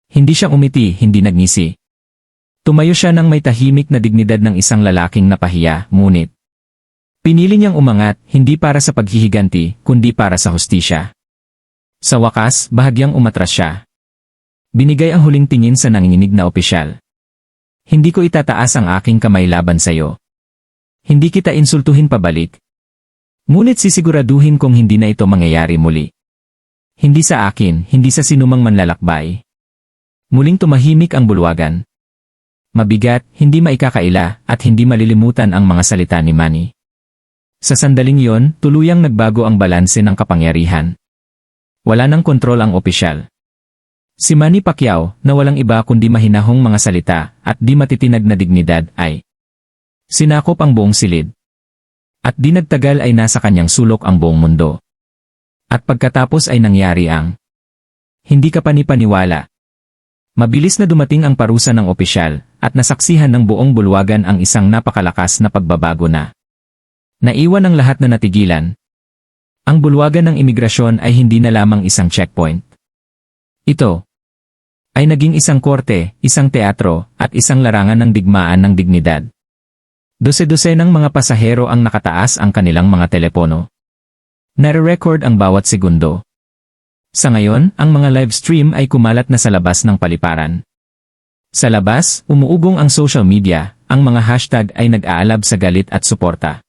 Speaker 1: Hindi siya umiti, hindi nagngisi. Tumayo siya ng may tahimik na dignidad ng isang lalaking napahiya, ngunit pinili niyang umangat, hindi para sa paghihiganti, kundi para sa hustisya. Sa wakas, bahagyang umatras siya. Binigay ang huling tingin sa nanginginig na opisyal. Hindi ko itataas ang aking kamay laban sa iyo. Hindi kita insultuhin pabalik. Ngunit sisiguraduhin kong hindi na ito mangyayari muli. Hindi sa akin, hindi sa sinumang manlalakbay. Muling tumahimik ang bulwagan. Mabigat, hindi maikakaila, at hindi malilimutan ang mga salita ni Manny. Sa sandaling iyon, tuluyang nagbago ang balanse ng kapangyarihan. Wala nang kontrol ang opisyal. Si Manny Pacquiao, na walang iba kundi mahinahong mga salita at di matitinag na dignidad ay sinakop ang buong silid. At di nagtagal ay nasa kanyang sulok ang buong mundo. At pagkatapos ay nangyari ang hindi ka panipaniwala. Mabilis na dumating ang parusa ng opisyal at nasaksihan ng buong bulwagan ang isang napakalakas na pagbabago na naiwan ang lahat na natigilan. Ang bulwagan ng imigrasyon ay hindi na lamang isang checkpoint. Ito ay naging isang korte, isang teatro, at isang larangan ng digmaan ng dignidad. Dose-dosenang mga pasahero ang nakataas ang kanilang mga telepono. Nare-record ang bawat segundo. Sa ngayon, ang mga live stream ay kumalat na sa labas ng paliparan. Sa labas, umuugong ang social media, ang mga hashtag ay nag-aalab sa galit at suporta.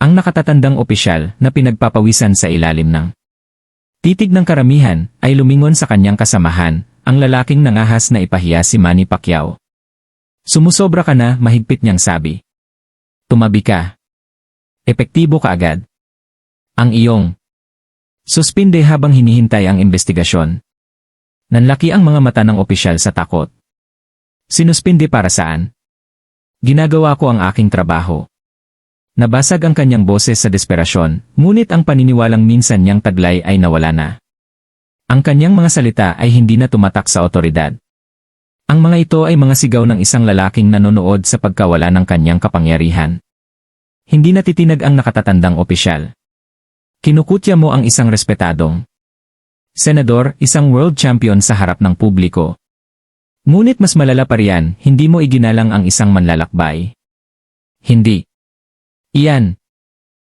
Speaker 1: Ang nakatatandang opisyal na pinagpapawisan sa ilalim ng titig ng karamihan ay lumingon sa kanyang kasamahan, ang lalaking nangahas na ipahiya si Manny Pacquiao. Sumusobra ka na, mahigpit niyang sabi. Tumabi ka. Epektibo ka agad. Ang iyong suspinde habang hinihintay ang investigasyon. Nanlaki ang mga mata ng opisyal sa takot. Sinuspinde para saan? Ginagawa ko ang aking trabaho. Nabasag ang kanyang boses sa desperasyon, ngunit ang paniniwalang minsan niyang taglay ay nawala na. Ang kanyang mga salita ay hindi na tumatak sa otoridad. Ang mga ito ay mga sigaw ng isang lalaking nanonood sa pagkawala ng kanyang kapangyarihan. Hindi natitinag ang nakatatandang opisyal. Kinukutya mo ang isang respetadong senador, isang world champion sa harap ng publiko. Ngunit mas malala pa riyan, hindi mo iginalang ang isang manlalakbay. Hindi. Iyan.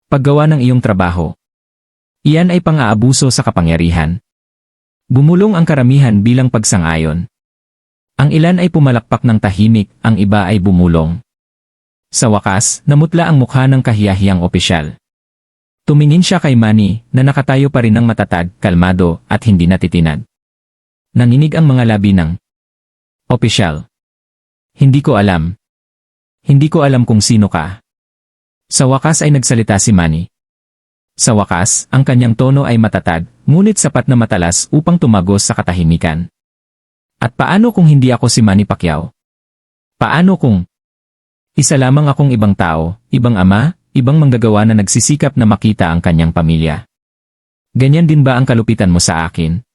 Speaker 1: Paggawa ng iyong trabaho. Iyan ay pang-aabuso sa kapangyarihan. Bumulong ang karamihan bilang pagsang-ayon. Ang ilan ay pumalakpak ng tahimik, ang iba ay bumulong. Sa wakas, namutla ang mukha ng kahiyahiyang opisyal. Tumingin siya kay Manny, na nakatayo pa rin ng matatag, kalmado, at hindi natitinag. Nanginig ang mga labi ng opisyal. Hindi ko alam. Hindi ko alam kung sino ka. Sa wakas ay nagsalita si Manny. Sa wakas, ang kanyang tono ay matatag, ngunit sapat na matalas upang tumagos sa katahimikan. At paano kung hindi ako si Manny Pacquiao? Paano kung isa lamang akong ibang tao, ibang ama, ibang manggagawa na nagsisikap na makita ang kanyang pamilya? Ganyan din ba ang kalupitan mo sa akin?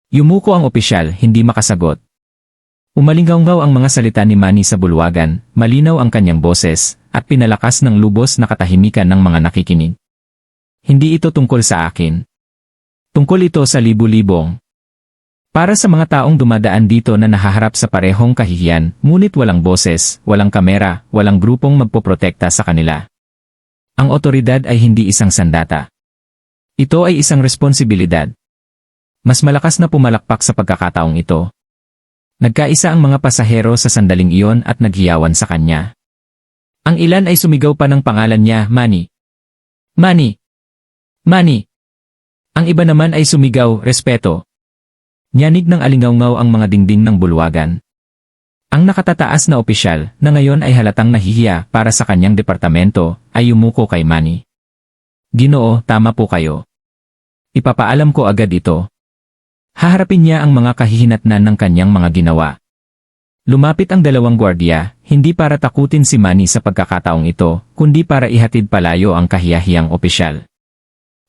Speaker 1: Yumuko ang opisyal, hindi makasagot. Umalingaw-ngaw ang mga salita ni Manny sa bulwagan, malinaw ang kanyang boses, at pinalakas ng lubos na katahimikan ng mga nakikinig. Hindi ito tungkol sa akin. Tungkol ito sa libu-libong. Para sa mga taong dumadaan dito na nahaharap sa parehong kahihiyan, ngunit walang boses, walang kamera, walang grupong magpoprotekta sa kanila. Ang otoridad ay hindi isang sandata. Ito ay isang responsibilidad. Mas malakas na pumalakpak sa pagkakataong ito. Nagkaisa ang mga pasahero sa sandaling iyon at naghiyawan sa kanya. Ang ilan ay sumigaw pa ng pangalan niya, Manny. Manny! Manny! Ang iba naman ay sumigaw, respeto. Nyanig ng alingawngaw ang mga dingding ng bulwagan. Ang nakatataas na opisyal, na ngayon ay halatang nahihiya para sa kanyang departamento, ay yumuko kay Manny. Ginoo, tama po kayo. Ipapaalam ko agad ito. Haharapin niya ang mga kahihinatnan ng kanyang mga ginawa. Lumapit ang dalawang gwardiya, hindi para takutin si Manny sa pagkakataong ito, kundi para ihatid palayo ang kahiyahiyang opisyal.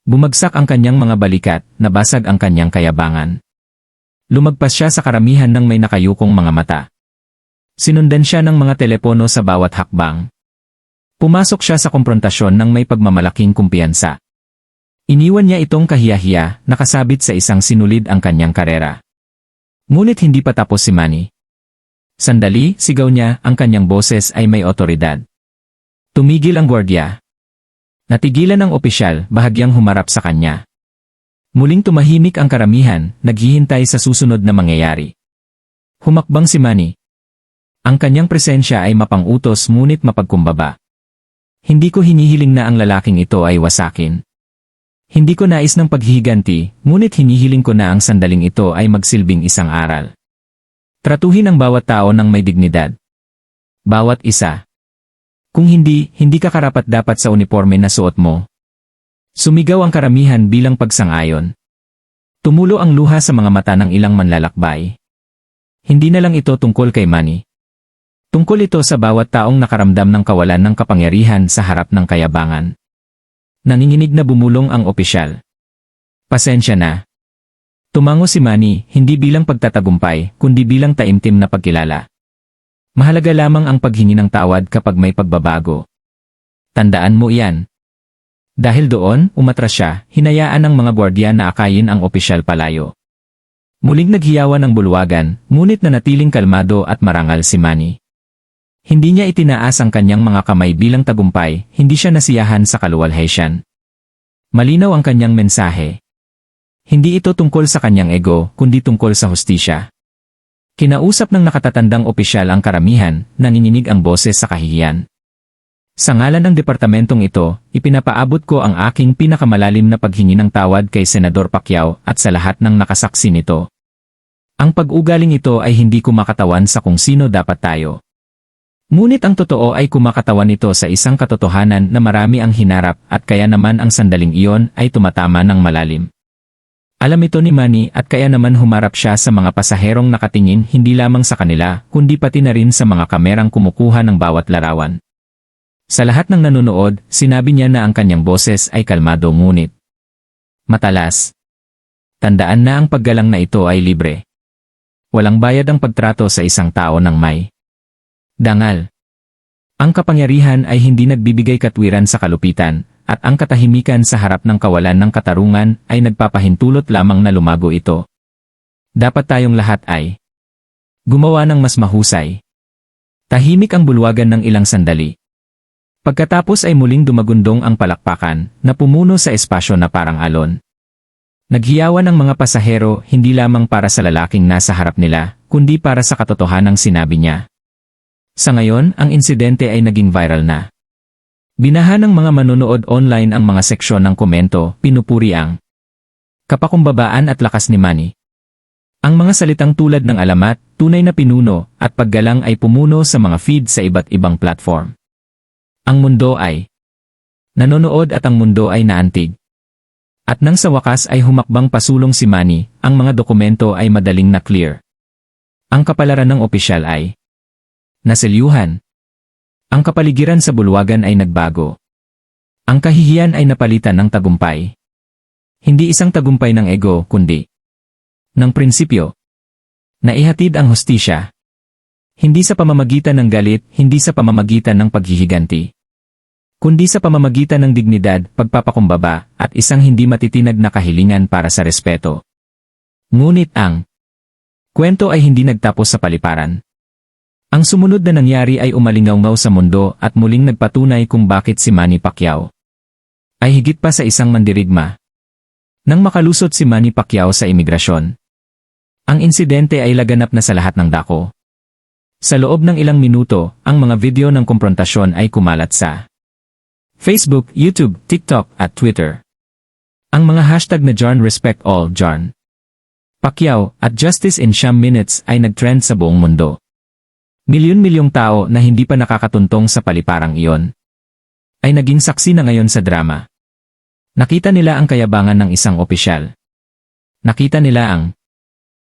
Speaker 1: Bumagsak ang kanyang mga balikat, nabasag ang kanyang kayabangan. Lumagpas siya sa karamihan ng may nakayukong mga mata. Sinundan siya ng mga telepono sa bawat hakbang. Pumasok siya sa komprontasyon ng may pagmamalaking kumpiyansa. Iniwan niya itong kahiyahiya, nakasabit sa isang sinulid ang kanyang karera. Ngunit hindi pa tapos si Manny. Sandali, sigaw niya, ang kanyang boses ay may otoridad. Tumigil ang gwardiya. Natigilan ang opisyal, bahagyang humarap sa kanya. Muling tumahimik ang karamihan, naghihintay sa susunod na mangyayari. Humakbang si Manny. Ang kanyang presensya ay mapang-utos ngunit mapagkumbaba. Hindi ko hinihiling na ang lalaking ito ay wasakin. Hindi ko nais ng paghihiganti, ngunit hinihiling ko na ang sandaling ito ay magsilbing isang aral. Tratuhin ang bawat tao ng may dignidad. Bawat isa. Kung hindi, hindi ka karapat-dapat sa uniforme na suot mo. Sumigaw ang karamihan bilang pagsang-ayon. Tumulo ang luha sa mga mata ng ilang manlalakbay. Hindi na lang ito tungkol kay Manny. Tungkol ito sa bawat taong nakaramdam ng kawalan ng kapangyarihan sa harap ng kayabangan. Nanginginig na bumulong ang opisyal. Pasensya na. Tumango si Manny, hindi bilang pagtatagumpay, kundi bilang taimtim na pagkilala. Mahalaga lamang ang paghingi ng tawad kapag may pagbabago. Tandaan mo iyan. Dahil doon, umatras siya, hinayaan ng mga gwardiya na akayin ang opisyal palayo. Muling naghiyawan ang bulwagan, ngunit nanatiling kalmado at marangal si Manny. Hindi niya itinaas ang kanyang mga kamay bilang tagumpay, hindi siya nasiyahan sa kaluwalhatian. Malinaw ang kanyang mensahe. Hindi ito tungkol sa kanyang ego, kundi tungkol sa hustisya. Kinausap ng nakatatandang opisyal ang karamihan, nanginginig ang boses sa kahihiyan. Sa ngalan ng departamentong ito, ipinapaabot ko ang aking pinakamalalim na paghingi ng tawad kay Senador Pacquiao at sa lahat ng nakasaksi nito. Ang pag-ugaling ito ay hindi kumakatawan sa kung sino dapat tayo. Ngunit ang totoo ay kumakatawan nito sa isang katotohanan na marami ang hinarap at kaya naman ang sandaling iyon ay tumatama ng malalim. Alam ito ni Manny at kaya naman humarap siya sa mga pasaherong nakatingin hindi lamang sa kanila kundi pati na rin sa mga kamerang kumukuha ng bawat larawan. Sa lahat ng nanonood, sinabi niya na ang kanyang boses ay kalmado ngunit matalas. Tandaan na ang paggalang na ito ay libre. Walang bayad ang pagtrato sa isang tao ng may dangal. Ang kapangyarihan ay hindi nagbibigay katwiran sa kalupitan, at ang katahimikan sa harap ng kawalan ng katarungan ay nagpapahintulot lamang na lumago ito. Dapat tayong lahat ay gumawa ng mas mahusay. Tahimik ang bulwagan ng ilang sandali. Pagkatapos ay muling dumagundong ang palakpakan, na pumuno sa espasyo na parang alon. Naghiyawan ang mga pasahero hindi lamang para sa lalaking nasa harap nila, kundi para sa katotohanang sinabi niya. Sa ngayon, ang insidente ay naging viral na. Binahan ng mga manonood online ang mga seksyon ng komento, pinupuri ang kapakumbabaan at lakas ni Manny. Ang mga salitang tulad ng alamat, tunay na pinuno, at paggalang ay pumuno sa mga feed sa iba't ibang platform. Ang mundo ay nanonood at ang mundo ay naantig. At nang sa wakas ay humakbang pasulong si Manny, ang mga dokumento ay madaling na-clear. Ang kapalaran ng opisyal ay naselyuhan. Ang kapaligiran sa bulwagan ay nagbago. Ang kahihiyan ay napalitan ng tagumpay. Hindi isang tagumpay ng ego, kundi Ng prinsipyo, naihatid ang hustisya. Hindi sa pamamagitan ng galit, hindi sa pamamagitan ng paghihiganti, kundi sa pamamagitan ng dignidad, pagpapakumbaba, at isang hindi matitinag na kahilingan para sa respeto. Ngunit ang kwento ay hindi nagtapos sa paliparan. Ang sumunod na nangyari ay umalingaw-ngaw sa mundo at muling nagpatunay kung bakit si Manny Pacquiao ay higit pa sa isang mandirigma. Nang makalusot si Manny Pacquiao sa imigrasyon, ang insidente ay laganap na sa lahat ng dako. Sa loob ng ilang minuto, ang mga video ng komprontasyon ay kumalat sa Facebook, YouTube, TikTok, at Twitter. Ang mga hashtag na John Respect All John Pacquiao at Justice in Siyam Minutes ay nagtrend sa buong mundo. Milyon-milyong tao na hindi pa nakakatuntong sa paliparang iyon ay naging saksi na ngayon sa drama. Nakita nila ang kayabangan ng isang opisyal. Nakita nila ang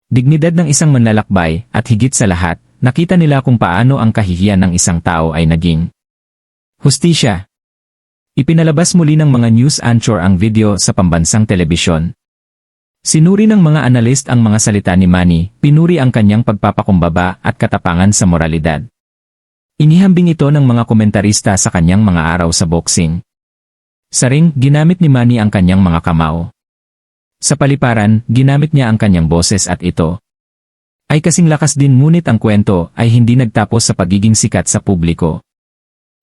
Speaker 1: dignidad ng isang manlalakbay at higit sa lahat, nakita nila kung paano ang kahihiyan ng isang tao ay naging hustisya. Ipinalabas muli ng mga news anchor ang video sa pambansang telebisyon. Sinuri ng mga analyst ang mga salita ni Manny, pinuri ang kanyang pagpapakumbaba at katapangan sa moralidad. Inihambing ito ng mga komentarista sa kanyang mga araw sa boxing. Sa ring, ginamit ni Manny ang kanyang mga kamao. Sa paliparan, ginamit niya ang kanyang boses at ito ay kasing lakas din, ngunit ang kwento ay hindi nagtapos sa pagiging sikat sa publiko.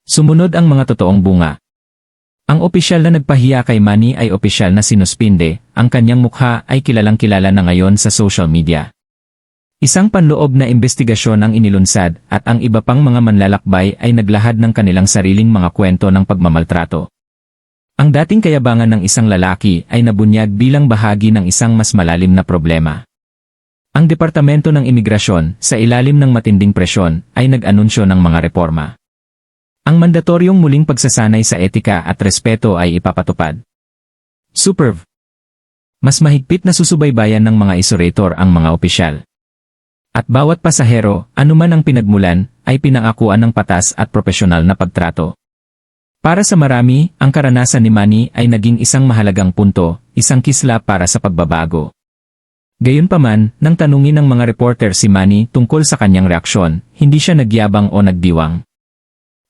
Speaker 1: Sumunod ang mga totoong bunga. Ang opisyal na nagpahiya kay Manny ay opisyal na sinuspinde, ang kanyang mukha ay kilalang-kilala na ngayon sa social media. Isang panloob na investigasyon ang inilunsad at ang iba pang mga manlalakbay ay naglahad ng kanilang sariling mga kwento ng pagmamaltrato. Ang dating kayabangan ng isang lalaki ay nabunyag bilang bahagi ng isang mas malalim na problema. Ang Departamento ng Imigrasyon, sa ilalim ng matinding presyon, ay nag-anunsyo ng mga reforma. Ang mandatoryong muling pagsasanay sa etika at respeto ay ipapatupad. Superv. Mas mahigpit na susubaybayan ng mga isolator ang mga opisyal. At bawat pasahero, anuman ang pinagmulan, ay pinangakuan ng patas at propesyonal na pagtrato. Para sa marami, ang karanasan ni Manny ay naging isang mahalagang punto, isang kislap para sa pagbabago. Gayunpaman, nang tanungin ng mga reporter si Manny tungkol sa kanyang reaksyon, hindi siya nagyabang o nagdiwang.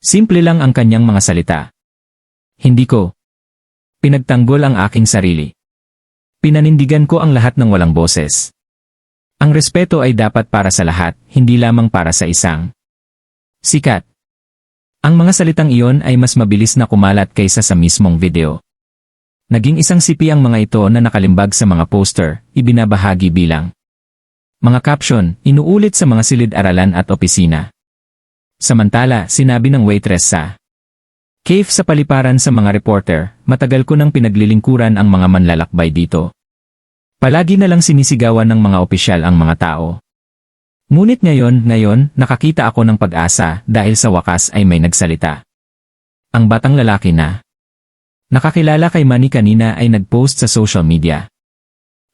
Speaker 1: Simple lang ang kanyang mga salita. Hindi ko pinagtanggol ang aking sarili. Pinanindigan ko ang lahat ng walang boses. Ang respeto ay dapat para sa lahat, hindi lamang para sa isang sikat. Ang mga salitang iyon ay mas mabilis na kumalat kaysa sa mismong video. Naging isang sipi ang mga ito na nakalimbag sa mga poster, ibinabahagi bilang mga caption, inuulit sa mga silid-aralan at opisina. Samantala, sinabi ng waitress sa cave sa paliparan sa mga reporter, matagal ko nang pinaglilingkuran ang mga manlalakbay dito. Palagi na lang sinisigawan ng mga opisyal ang mga tao. Ngunit ngayon, nakakita ako ng pag-asa dahil sa wakas ay may nagsalita. Ang batang lalaki na nakakilala kay Manny kanina ay nag-post sa social media.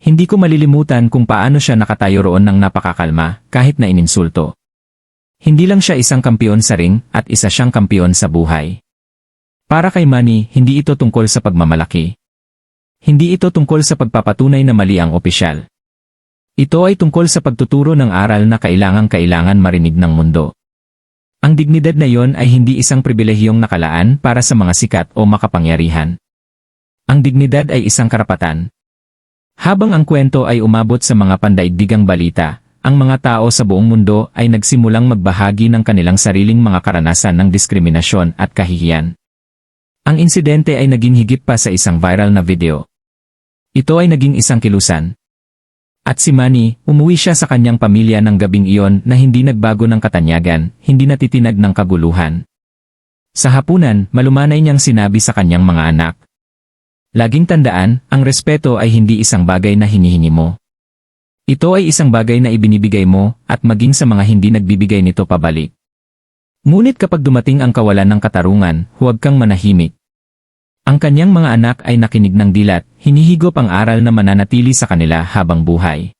Speaker 1: Hindi ko malilimutan kung paano siya nakatayo roon ng napakakalma kahit na ininsulto. Hindi lang siya isang kampiyon sa ring at isa siyang kampiyon sa buhay. Para kay Manny, hindi ito tungkol sa pagmamalaki. Hindi ito tungkol sa pagpapatunay na mali ang opisyal. Ito ay tungkol sa pagtuturo ng aral na kailangan marinig ng mundo. Ang dignidad na iyon ay hindi isang pribilehiyong nakalaan para sa mga sikat o makapangyarihan. Ang dignidad ay isang karapatan. Habang ang kwento ay umabot sa mga pandaigdigang balita, ang mga tao sa buong mundo ay nagsimulang magbahagi ng kanilang sariling mga karanasan ng diskriminasyon at kahihiyan. Ang insidente ay naging higit pa sa isang viral na video. Ito ay naging isang kilusan. At si Manny, umuwi siya sa kanyang pamilya ng gabing iyon na hindi nagbago ng katanyagan, hindi natitinag ng kaguluhan. Sa hapunan, malumanay niyang sinabi sa kanyang mga anak, "Laging tandaan, ang respeto ay hindi isang bagay na hinihingi mo. Ito ay isang bagay na ibinibigay mo at maging sa mga hindi nagbibigay nito pabalik. Ngunit kapag dumating ang kawalan ng katarungan, huwag kang manahimik." Ang kanyang mga anak ay nakinig ng dilat, hinihigop ang aral na mananatili sa kanila habang buhay.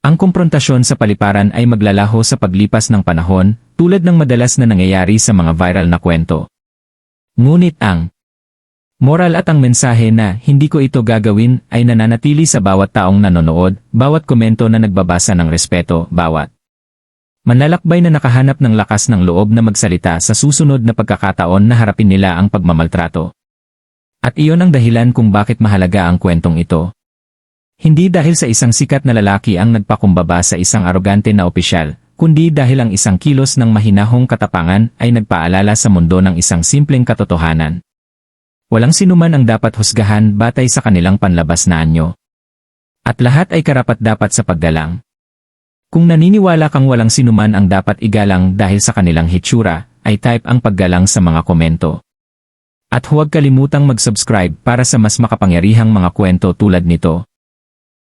Speaker 1: Ang komprontasyon sa paliparan ay maglalaho sa paglipas ng panahon, tulad ng madalas na nangyayari sa mga viral na kwento. Ngunit ang Moral at ang mensahe na hindi ko ito gagawin ay nananatili sa bawat taong nanonood, bawat komento na nagbabasa ng respeto, bawat manlalakbay na nakahanap ng lakas ng loob na magsalita sa susunod na pagkakataon na harapin nila ang pagmamaltrato. At iyon ang dahilan kung bakit mahalaga ang kwentong ito. Hindi dahil sa isang sikat na lalaki ang nagpakumbaba sa isang arogante na opisyal, kundi dahil ang isang kilos ng mahinahong katapangan ay nagpaalala sa mundo ng isang simpleng katotohanan. Walang sinuman ang dapat husgahan batay sa kanilang panlabas na anyo. At lahat ay karapat-dapat sa paggalang. Kung naniniwala kang walang sinuman ang dapat igalang dahil sa kanilang hitsura, ay type ang paggalang sa mga komento. At huwag kalimutang mag-subscribe para sa mas makapangyarihang mga kwento tulad nito.